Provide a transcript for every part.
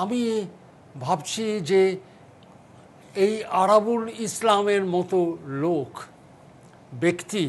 আমি ভাবছি যে এই আরাবুল ইসলামের মতো লোক ব্যক্তি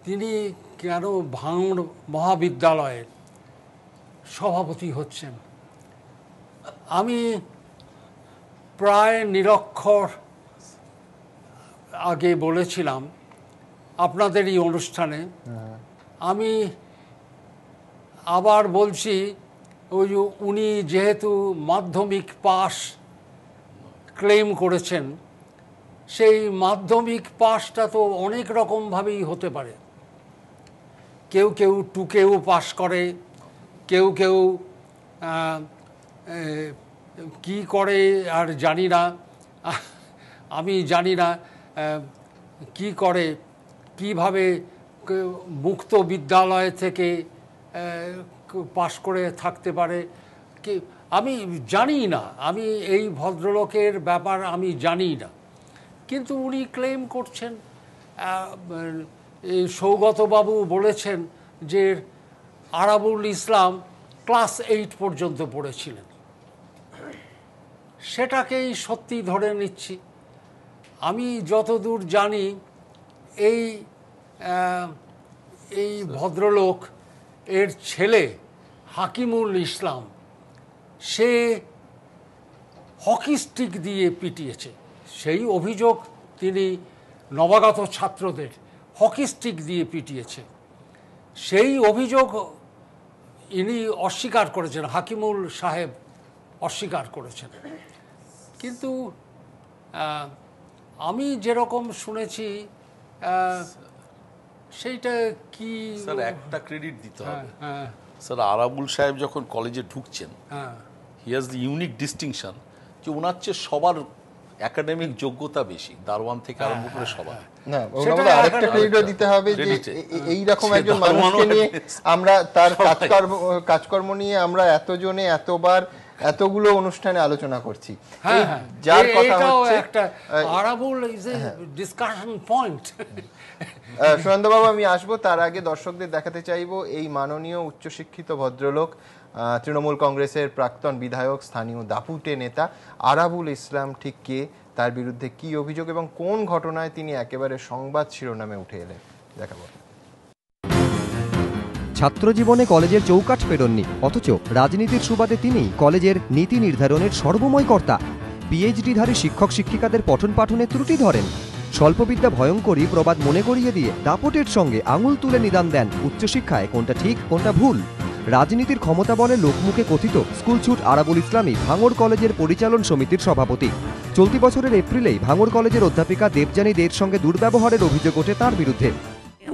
তিনি কেন ভাঙড় মহাবিদ্যালয়ের সভাপতি হচ্ছেন। আমি প্রায় নিরক্ষর আগে বলেছিলাম আপনাদের এই অনুষ্ঠানে, আমি আবার বলছি ওই উনি যেহেতু মাধ্যমিক পাস ক্লেম করেছেন, সেই মাধ্যমিক পাসটা তো অনেক রকমভাবেই হতে পারে। কেউ কেউ টুকেও পাস করে, কেউ কেউ কি করে আর জানি না, আমি জানি না কি করে, কিভাবে মুক্ত বিদ্যালয় থেকে পাশ করে থাকতে পারে আমি জানি না, আমি এই ভদ্রলোকের ব্যাপার আমি জানি না, কিন্তু উনি ক্লেম করছেন। সৌগতবাবু বলেছেন যে আরাবুল ইসলাম ক্লাস 8 পর্যন্ত পড়েছিলেন, সেটাকেই সত্যি ধরে নিচ্ছি। আমি যতদূর জানি এই ভদ্রলোক এর ছেলে হাকিমুল ইসলাম সে হকি স্টিক দিয়ে পিটিয়েছে, সেই অভিযোগ তিনি নবাগত ছাত্রদের হকি স্টিক দিয়ে পিটিয়েছে, সেই অভিযোগ ইনি অস্বীকার করেছেন, হাকিমুল সাহেব অস্বীকার করেছেন। কিন্তু আমি যেরকম শুনেছি সেইটা কি স্যার একটা ক্রেডিট দিতে হবে। স্যার আরাবুল সাহেব যখন কলেজে ঢুকছেন, he has the unique distinction যে ওনার চেয়ে সবার একাডেমিক যোগ্যতা বেশি, দারোয়ান থেকে আরম্ভ করে সবার। না, ওনাকে আরেকটা ক্রেডিট দিতে হবে যে এই রকম একজন মানুষকে নিয়ে আমরা তার কাজকর্ম নিয়ে আমরা এতজনে এতবার এতগুলো অনুষ্ঠানে আলোচনা করছি, যার কথা হচ্ছে একটা Arabul is a discussion point. সুনন্দবাবু, আমি আসবো, তার আগে দর্শকদের দেখাতে চাইবো এই মাননীয় উচ্চশিক্ষিত ভদ্রলোক, তৃণমূল কংগ্রেসের প্রাক্তন বিধায়ক, স্থানীয় দাপুটে নেতা আরাবুল ইসলাম ঠিক কে, তার বিরুদ্ধে কি অভিযোগ এবং কোন ঘটনায় তিনি একেবারে সংবাদ শিরোনামে উঠে এলেন দেখাবো। ছাত্রজীবনে কলেজের চৌকাঠ পেরোননি, অথচ রাজনীতির সুবাদে তিনি কলেজের নীতি নির্ধারণের সর্বময় কর্তা। পিএইচডিধারী শিক্ষক শিক্ষিকাদের পঠন পাঠনে ত্রুটি ধরেন, স্বল্পবিদ্যা ভয়ঙ্করী প্রবাদ মনে করিয়ে দিয়ে দাপটের সঙ্গে আঙুল তুলে নিদান দেন উচ্চশিক্ষায় কোনটা ঠিক কোনটা ভুল। রাজনীতির ক্ষমতা বলে লোকমুখে কথিত স্কুলছুট আরাবুল ইসলামই ভাঙড় কলেজের পরিচালন সমিতির সভাপতি। চলতি বছরের এপ্রিলেই ভাঙড় কলেজের অধ্যাপিকা দেবযানী দের সঙ্গে দুর্ব্যবহারের অভিযোগ ওঠে তার বিরুদ্ধে।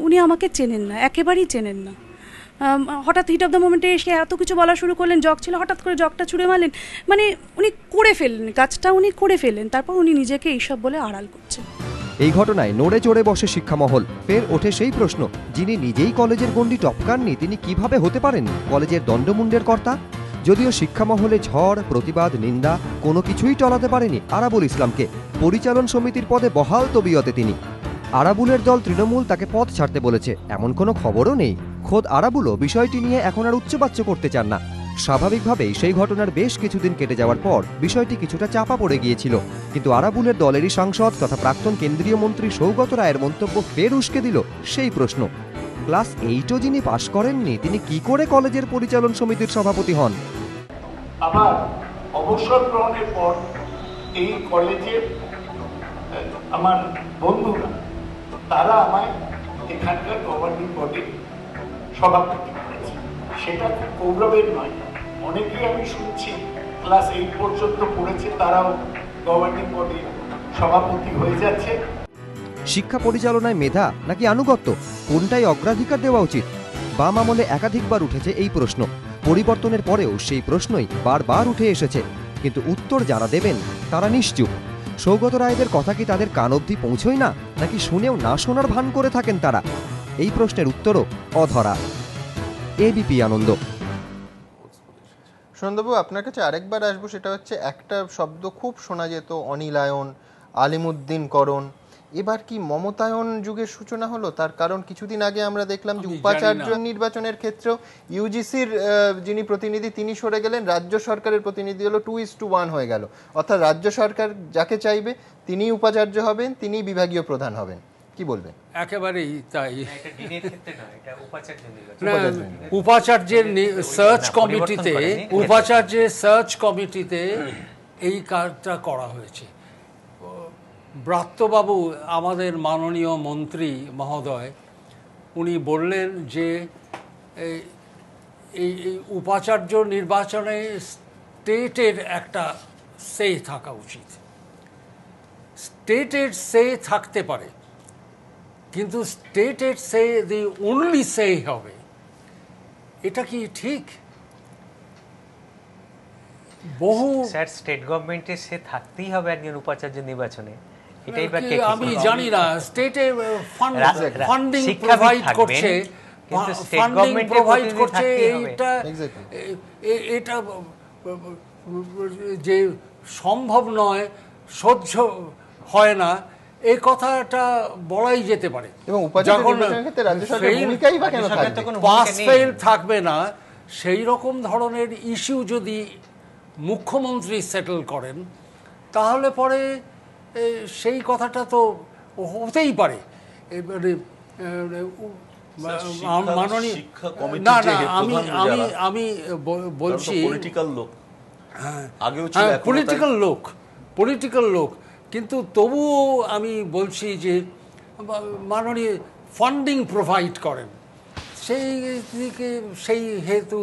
উনি আমাকে চেনেন না, একেবারেই চেনেন না। হঠাৎ হিট অফ দ্য মোমেন্টে এসে এত কিছু বলা শুরু করলেন, জগ ছিল হঠাৎ করে জগটা ছুঁড়ে মারলেন, মানে উনি করে ফেললেন কাজটা, উনি করে ফেললেন, তারপর উনি নিজেকে এইসব বলে আড়াল করছেন। এই ঘটনায় নড়ে চড়ে বসে শিক্ষামহল। ফের ওঠে সেই প্রশ্ন, যিনি নিজেই কলেজের গণ্ডি টপকাননি তিনি কিভাবে হতে পারেন কলেজের দণ্ডমুণ্ডের কর্তা? যদিও শিক্ষামহলে ঝড়, প্রতিবাদ, নিন্দা কোনো কিছুই টলাতে পারেনি আরাবুল ইসলামকে। পরিচালন সমিতির পদে বহাল তবিয়তে তিনি। আরাবুলের দল তৃণমূল তাকে পদ ছাড়তে বলেছে এমন কোনো খবরও নেই। খোদ আরাবুলও বিষয়টি নিয়ে এখন আর উচ্চবাচ্য করতে চান না। স্বাভাবিকভাবেই সেই ঘটনার বেশ কিছুদিন কেটে যাওয়ার পর বিষয়টি কিছুটা চাপা পড়ে গিয়েছিল, কিন্তু আরাবুলের দলেরই সাংসদ তথা প্রাক্তন কেন্দ্রীয় মন্ত্রী সৌগত রায়ের মন্তব্য ফের উস্কে দিল সেই প্রশ্ন। ক্লাস 8ও যিনি পাশ করেননি তিনি কি করে কলেজের পরিচালন সমিতির সভাপতি হন? আমার অবসর গ্রহণের পর এই কলেজের আমার বন্ধুরা তারা আমায় এখানকার গভর্নিং বডির সভাপতি করেছে, সেটা খুব গৌরবের নয়। অনেকেই আমি শুনছি ক্লাস 8 পর্যন্ত পড়েছে, তারাও গভর্নিং বডির সভাপতি হয়ে যাচ্ছে। শিক্ষা পরিচালনায় মেধা নাকি আনুগত্য, কোনটাই অগ্রাধিকার দেওয়া উচিত? বাম আমলে একাধিকবার উঠেছে এই প্রশ্ন, পরিবর্তনের পরেও সেই প্রশ্নই বারবার উঠে এসেছে, কিন্তু উত্তর যারা দেবেন তারা নিশ্চুপ। সৌগত রায়দের কথা কি তাদের কান অবধি পৌঁছয় না, নাকি শুনেও না শোনার ভান করে থাকেন তারা? এই প্রশ্নের উত্তরও অধরা। এবিপি আনন্দ। সুনন্দবাবু, আপনার কাছে আরেকবার আসবো, সেটা হচ্ছে একটা শব্দ খুব শোনা যেত, অনিলায়ন, আলিমুদ্দিনকরণ, এবার কি মমতায়ন যুগের সূচনা হলো? তার কারণ কিছুদিন আগে আমরা দেখলাম যে উপাচার্য নির্বাচনের ক্ষেত্রেও ইউজিসির যিনি প্রতিনিধি তিনি সরে গেলেন, রাজ্য সরকারের প্রতিনিধি হলো 2:1 হয়ে গেল। অর্থাৎ রাজ্য সরকার যাকে চাইবে তিনিই উপাচার্য হবেন, তিনিই বিভাগীয় প্রধান হবেন। কি বলবেন? একেবারেই তাই। উপাচার্যের সার্চ কমিটিতে এই কাজটা করা হয়েছে। ব্রাত্যবাবু আমাদের মাননীয় মন্ত্রী মহোদয় উনি বললেন যে এই উপাচার্য নির্বাচনে স্টেটের একটা সে থাকা উচিত। স্টেটের সে থাকতে পারে, কিন্তু স্টেটের সে দি অনলি সে হবে, এটা কি ঠিক? বহু স্টেট গভর্নমেন্টের সে থাকতেই হবে একজন উপাচার্য নির্বাচনে, এটাই আমি জানি না। স্টেটে ফান্ডিং প্রোভাইড করছে, এটা যে সম্ভব নয়, সহ্য হয় না, এই কথাটা বলাই যেতে পারে। যখন পাস ফেল থাকবে না, সেই রকম ধরনের ইস্যু যদি মুখ্যমন্ত্রী সেটেল করেন তাহলে পরে সেই কথাটা তো হতেই পারে। এবারে মাননীয় না না আমি বলছি পলিটিক্যাল লোক, কিন্তু তবুও আমি বলছি যে মাননীয় ফান্ডিং প্রোভাইড করেন, সেই হেতু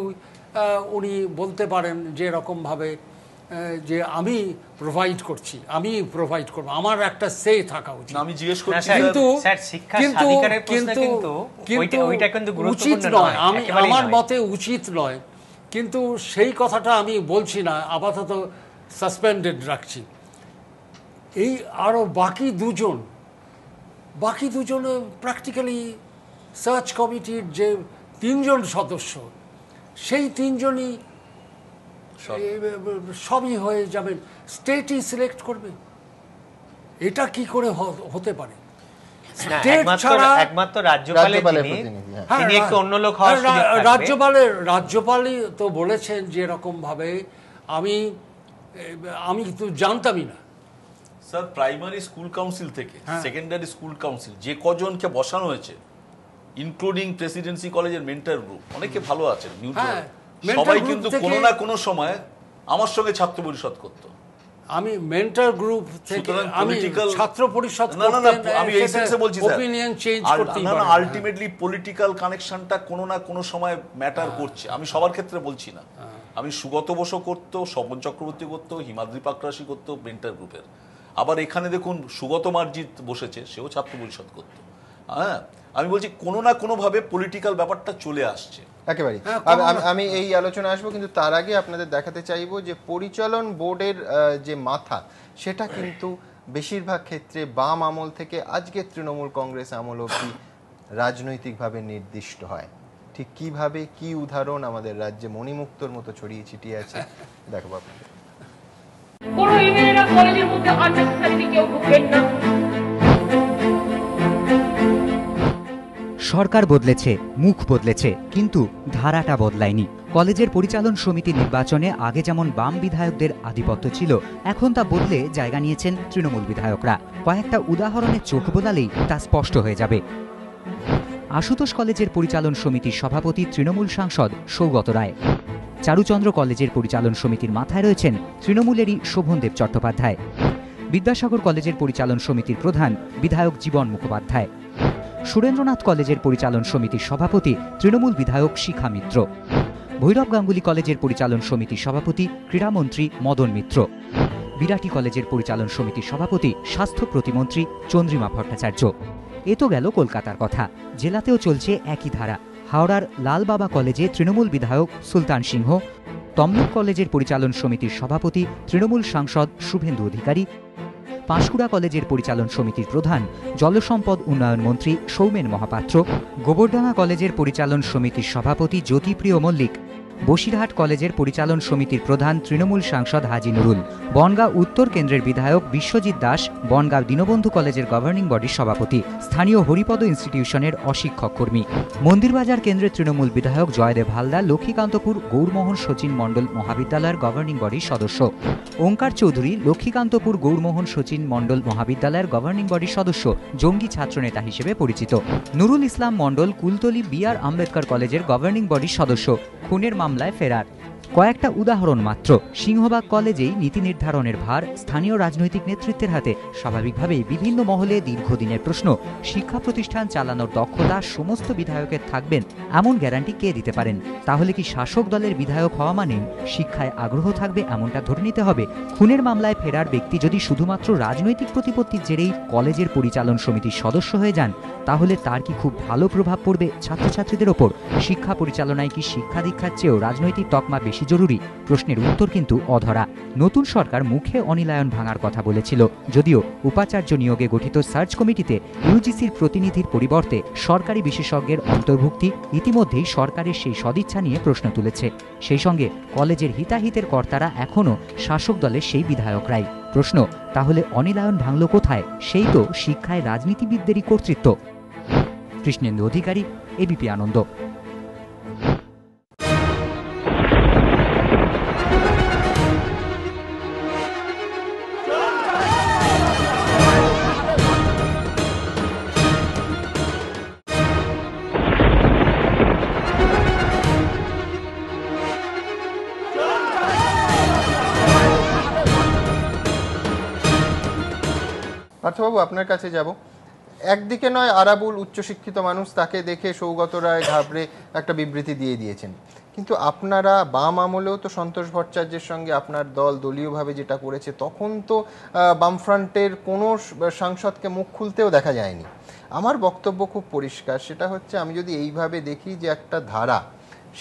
উনি বলতে পারেন যে এরকমভাবে যে আমি প্রোভাইড করবো, আমার একটা সে থাকা উচিত। আমি জিজ্ঞেস করছি কিন্তু উচিত নয়, আমার মতে উচিত নয়, কিন্তু সেই কথাটা আমি বলছি না, আপাতত সাসপেন্ডেড রাখছি। এই আরও বাকি দুজন প্র্যাকটিক্যালি সার্চ কমিটির যে 3 জন সদস্য, সেই 3 জনই সবই হয়ে যাবেন, স্টেটই সিলেক্ট করবে। এটা কি করে হতে পারে? রাজ্যপালই তো বলেছেন যে এরকম ভাবে, আমি তো জানতামই না। স্যার, প্রাইমারি স্কুল কাউন্সিল থেকে সেকেন্ডারি স্কুল কাউন্সিল যে কজনকে বসানো হয়েছে, ইনক্লুডিং প্রেসিডেন্সি কলেজের মেন্টর গ্রুপ, অনেকে ভালো আছেন, সবাই কিন্তু কোনো না কোনো সময় আমার সঙ্গে ছাত্র পরিষদ করতো। আমি মেন্টর গ্রুপ থেকে আমি ছাত্র পরিষদ আমি এই সেন্সে বলছি অপিনিয়ন চেঞ্জ করতে পারি না। আলটিমেটলি পলিটিক্যাল কানেকশনটা কোনো না কোনো সময় ম্যাটার করছে। আমি সবার ক্ষেত্রে বলছি না, আমি সুগত বসু করতো, স্বপন চক্রবর্তী করতো, হিমাদ্রি পাকরাশি করতো মেন্টর গ্রুপের। আবার এখানে দেখুন সুগত মার্জিত বসেছে, সেও ছাত্র পরিষদ করতো। হ্যাঁ, আমি বলছি কোনো না কোনো ভাবে পলিটিক্যাল ব্যাপারটা চলে আসছে একেবারে। আমি এই আলোচনা আসবো, কিন্তু তার আগে আপনাদের দেখাতে চাইবো যে পরিচালন বোর্ডের যে মাথা, সেটা কিন্তু বেশিরভাগ ক্ষেত্রে বাম আমল থেকে আজকের তৃণমূল কংগ্রেস আমল অবধি রাজনৈতিকভাবে নির্দিষ্ট হয়। ঠিক কিভাবে, কি উদাহরণ আমাদের রাজ্যে মণিমুক্তর মতো ছড়িয়ে ছিটিয়ে আছে, দেখবো আপনাদের। সরকার বদলেছে, মুখ বদলেছে, কিন্তু ধারাটা বদলায়নি। কলেজের পরিচালন সমিতি নির্বাচনে আগে যেমন বাম বিধায়কদের আধিপত্য ছিল, এখন তা বদলে জায়গা নিয়েছেন তৃণমূল বিধায়করা। কয়েকটা উদাহরণে চোখ বোলালেই তা স্পষ্ট হয়ে যাবে। আশুতোষ কলেজের পরিচালন সমিতির সভাপতি তৃণমূল সাংসদ সৌগত রায়। চারুচন্দ্র কলেজের পরিচালন সমিতির মাথায় রয়েছেন তৃণমূলেরই শোভনদেব চট্টোপাধ্যায়। বিদ্যাসাগর কলেজের পরিচালন সমিতির প্রধান বিধায়ক জীবন মুখোপাধ্যায়। সুরেন্দ্রনাথ কলেজের পরিচালন সমিতির সভাপতি তৃণমূল বিধায়ক শিখা মিত্র। ভৈরব গাঙ্গুলি কলেজের পরিচালন সমিতির সভাপতি ক্রীড়ামন্ত্রী মদন মিত্র। বিরাটি কলেজের পরিচালন সমিতির সভাপতি স্বাস্থ্য প্রতিমন্ত্রী চন্দ্রিমা ভট্টাচার্য। এ তো গেল কলকাতার কথা, জেলাতেও চলছে একই ধারা। হাওড়ার লালবাবা কলেজে তৃণমূল বিধায়ক সুলতান সিংহ, তমলুক কলেজের পরিচালন সমিতির সভাপতি তৃণমূল সাংসদ শুভেন্দু অধিকারী, পাঁশকুড়া কলেজের পরিচালন সমিতির প্রধান জলসম্পদ উন্নয়ন মন্ত্রী সৌমেন মহাপাত্র, গোবরডাঙ্গা কলেজের পরিচালন সমিতির সভাপতি জ্যোতিপ্রিয় মল্লিক, বসিরহাট কলেজের পরিচালন সমিতির প্রধান তৃণমূল সাংসদ হাজি নুরুল, বনগাঁ উত্তর কেন্দ্রের বিধায়ক বিশ্বজিৎ দাস, বনগাঁ দীনবন্ধু কলেজের গভর্নিং বডির সভাপতি, স্থানীয় হরিপদ ইনস্টিটিউশনের অশিক্ষক কর্মী, মন্দিরবাজার কেন্দ্রের তৃণমূল বিধায়ক জয়দেব হালদার, লক্ষ্মীকান্তপুর গৌরমোহন সচিন মণ্ডল মহাবিদ্যালয়ের গভর্নিং বডির সদস্য, ওঙ্কার চৌধুরী লক্ষ্মীকান্তপুর গৌরমোহন সচিন মণ্ডল মহাবিদ্যালয়ের গভর্নিং বডির সদস্য, জঙ্গি ছাত্রনেতা হিসেবে পরিচিত, নুরুল ইসলাম মণ্ডল কুলতলি বি.আর. আম্বেদকর কলেজের গভর্নিং বডির সদস্য, খুনের মামলায় ফেরার। কয়েকটা উদাহরণ মাত্র। সিংহবাগ কলেজেই নীতি নির্ধারণের ভার স্থানীয় রাজনৈতিক নেতৃত্বের হাতে। স্বাভাবিকভাবেই বিভিন্ন মহলে দীর্ঘদিনের প্রশ্ন, শিক্ষা প্রতিষ্ঠান চালানোর দক্ষতা সমস্ত বিধায়কের থাকবেন এমন গ্যারান্টি কে দিতে পারেন? তাহলে কি শাসক দলের বিধায়ক হওয়া মানেই শিক্ষায় আগ্রহ থাকবে এমনটা ধরে নিতে হবে? খুনের মামলায় ফেরার ব্যক্তি যদি শুধুমাত্র রাজনৈতিক প্রতিপত্তির জেরেই কলেজের পরিচালন সমিতির সদস্য হয়ে যান, তাহলে তার কি খুব ভালো প্রভাব পড়বে ছাত্রছাত্রীদের ওপর? শিক্ষা পরিচালনায় কি শিক্ষা দীক্ষার চেয়েও রাজনৈতিক তকমা বেশি জরুরি? প্রশ্নের উত্তর কিন্তু অধরা। নতুন সরকার মুখে অনিলায়ন ভাঙার কথা বলেছিল, যদিও উপাচার্য নিয়োগে গঠিত সার্চ কমিটিতে ইউজিসির প্রতিনিধির পরিবর্তে সরকারি বিশেষজ্ঞের অন্তর্ভুক্তি ইতিমধ্যেই সরকারের সেই সদিচ্ছা নিয়ে প্রশ্ন তুলেছে। সেই সঙ্গে কলেজের হিতাহিতের কর্তারা এখনও শাসক দলের সেই বিধায়করাই। প্রশ্ন, তাহলে অনিলায়ন ভাঙল কোথায়? সেই তো শিক্ষায় রাজনীতিবিদদেরই কর্তৃত্ব। কৃষ্ণেন্দু অধিকারী, এবিপি আনন্দ। পার্থবাবু, আপনার কাছে যাব। একদিকে নয় আরাবুল উচ্চশিক্ষিত মানুষ, তাকে দেখে সৌগত রায় ঘাবড়ে একটা বিবৃতি দিয়ে দিয়েছেন, কিন্তু আপনারা বাম আমলেও তো সন্তোষ ভট্টাচার্যের সঙ্গে আপনার দল দলীয়ভাবে যেটা করেছে, তখন তো বামফ্রন্টের কোনো সাংসদকে মুখ খুলতেও দেখা যায়নি। আমার বক্তব্য খুব পরিষ্কার, সেটা হচ্ছে আমি যদি এইভাবে দেখি যে একটা ধারা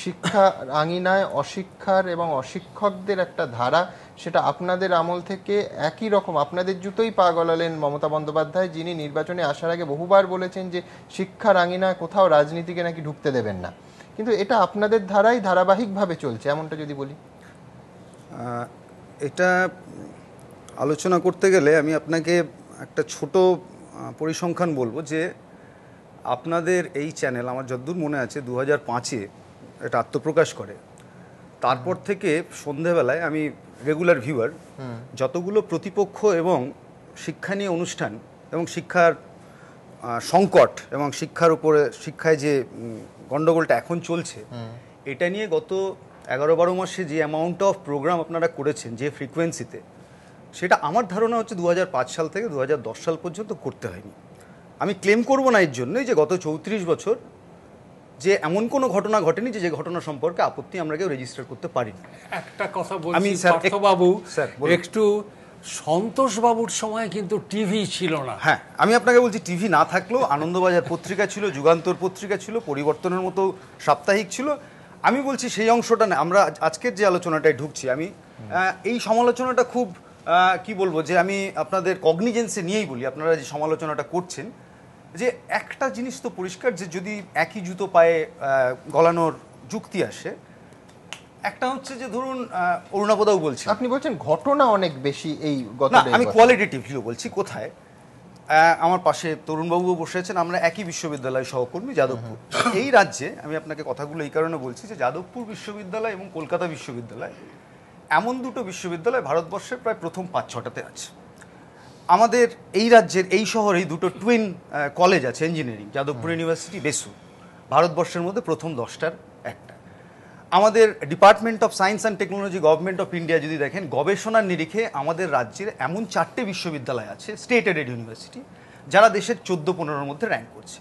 শিক্ষা আঙিনায় অশিক্ষার এবং অশিক্ষকদের একটা ধারা, সেটা আপনাদের আমল থেকে একই রকম। আপনাদের জুতোই পা গলালেন মমতা বন্দ্যোপাধ্যায়, যিনি নির্বাচনে আসার আগে বহুবার বলেছেন যে শিক্ষার আঙিনায় কোথাও রাজনীতিকে নাকি ঢুকতে দেবেন না, কিন্তু এটা আপনাদের ধারাই ধারাবাহিকভাবে চলছে, এমনটা যদি বলি। এটা আলোচনা করতে গেলে আমি আপনাকে একটা ছোট পরিসংখ্যান বলবো যে আপনাদের এই চ্যানেল আমার যতদূর মনে আছে 2005-এ এটা আত্মপ্রকাশ করে। তারপর থেকে সন্ধেবেলায় আমি রেগুলার ভিউয়ার, যতগুলো প্রতিপক্ষ এবং শিক্ষা নিয়ে অনুষ্ঠান এবং শিক্ষার সংকট এবং শিক্ষার উপরে শিক্ষায় যে গণ্ডগোলটা এখন চলছে, এটা নিয়ে গত 11-12 মাসে যে অ্যামাউন্ট অফ প্রোগ্রাম আপনারা করেছেন যে ফ্রিকোয়েন্সিতে, সেটা আমার ধারণা হচ্ছে 2005 সাল থেকে 2010 সাল পর্যন্ত করতে হয়নি। আমি ক্লেম করব না এর জন্যই যে গত 34 বছর যে এমন কোনো ঘটনা ঘটেনি যে ঘটনা সম্পর্কে আপত্তি আমরা কেউ রেজিস্টার করতে পারি না। একটা কথা বলছি পার্থবাবু, একটু সন্তোষবাবুর সময় কিন্তু টিভি ছিল না। হ্যাঁ, আমি আপনাকে বলছি টিভি না থাকলেও আনন্দবাজার পত্রিকা ছিল, যুগান্তর পত্রিকা ছিল, পরিবর্তনের মতো সাপ্তাহিক ছিল। আমি বলছি সেই অংশটা না, আমরা আজকের যে আলোচনাটায় ঢুকছি, আমি এই সমালোচনাটা খুব কি বলবো যে আমি আপনাদের কগনিজেন্সে নিয়েই বলি, আপনারা যে সমালোচনাটা করছেন, যে একটা জিনিস তো পরিষ্কার যে যদি একই জুতো পায়ে গলানোর যুক্তি আসে, একটা হচ্ছে যে ধরুন অরুণাপদাও বলছেন, আপনি বলছেন ঘটনা অনেক বেশি এই না, আমি কোয়ালিটেটিভলিও বলছি। কোথায়? আমার পাশে তরুণবাবুও বসে আছেন, আমরা একই বিশ্ববিদ্যালয় সহকর্মী, যাদবপুর। এই রাজ্যে আমি আপনাকে কথাগুলো এই কারণে বলছি যে যাদবপুর বিশ্ববিদ্যালয় এবং কলকাতা বিশ্ববিদ্যালয় এমন দুটো বিশ্ববিদ্যালয় ভারতবর্ষের প্রায় প্রথম 5-6টাতে আছে। আমাদের এই রাজ্যের এই শহরেই দুটো টুইন কলেজ আছে ইঞ্জিনিয়ারিং, যাদবপুর ইউনিভার্সিটি, বেসু, ভারতবর্ষের মধ্যে প্রথম 10টার একটা। আমাদের department of science and technology government of India যদি দেখেন, গবেষণার নিরিখে আমাদের রাজ্যের এমন 4টে বিশ্ববিদ্যালয় আছে, স্টেট এডেড ইউনিভার্সিটি, যারা দেশের 14-15-র মধ্যে র্যাঙ্ক করছে।